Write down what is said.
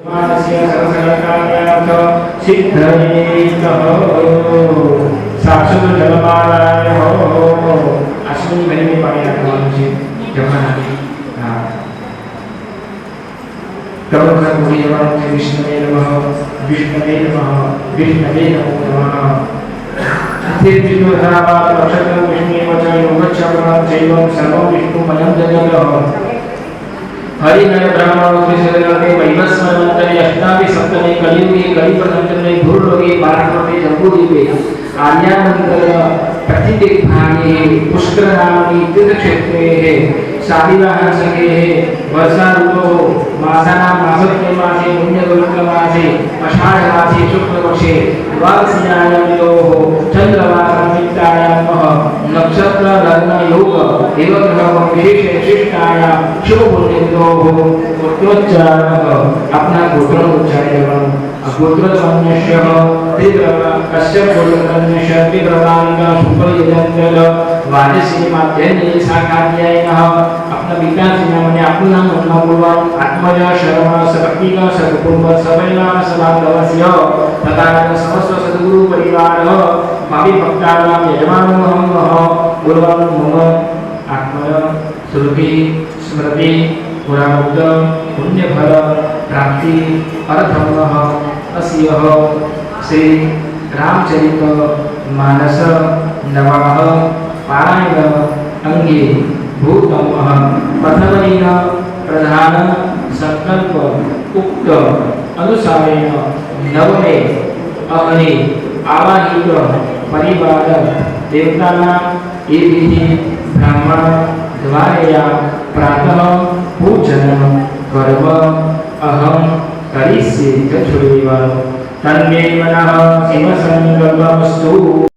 मानस्य सर्वसकलकार्यार्थ सिद्धयेतः साक्षात जलमालाय हो अश्विनी घड़ी में पानी रखવાનું છે જમવાના હા કરુણા પૂરી જવાનું છે વિષ્ણુવે નમઃ વિષ્ણુવે નમઃ વિષ્ણુવે નમઃ તે વિષ્ણુ ધારાવાત નક્ષત્ર વિષ્ણુએ વચન યોગચ્છાપ્રણામ ચૈવમ સર્વં વિષ્ણુમયં જગતઃ हरिनर ब्राह्मणों के शरीरते वैवस्वनंतरे अष्टावी सप्तमे कलियुगे कलिपतंतरे भूर्लोके भारतमे जम्बूद्वीपे आर्यानंतर प्रतिदिक भागे पुष्कर नामनी तीर्थ क्षेत्रे है शादिवाहन संगे है वर्षा ऋतु मासाना मासोत्तम मासे पुण्य पवित्र मासे आषाढ़ मासे शुक्ल पक्षे द्वादशीयायामितो चंद्रवासं मित्रायाम नक्षत्र लग्न योग एवं ग्रह विशेष विशिष्टायाम शुभ पुण्यतो गोत्रोच्चारण अपना गोत्र उच्चारण गोत्रतमन्यस्य कश्यप गोत्रतमन्यस्य त्रिप्रदानिका शुक्लयजंतल वाजसी माध्यन्ये शाखाध्यायिनः अपना पिताजी नामने आपलं नाम म्हणणं बोलवा आत्मज शरण सपत्नीक सकुटुंब सवैना समाधवस्य तथा समस्त सद्गुरु परिवार भावी भक्तानां यजमानोऽहं बोलवा मम आत्मज श्रुति स्मृति पुरामुक्त पुण्यफल प्राप्ति अर्थमः अस्यः श्री रामचरित मानस नवाः पारायण अंगे भूतमः प्रथमनेन प्रधान संकल्प उक्त अनुसारेण नवमे अग्नि आवाहित परिवार देवतानां एभिः ब्राह्मण द्वारया प्रातः पूजनं कर्म अहं करिष्ये तच्छ्रुतिवान् तन्मे मनः शिव संकल्पमस्तु।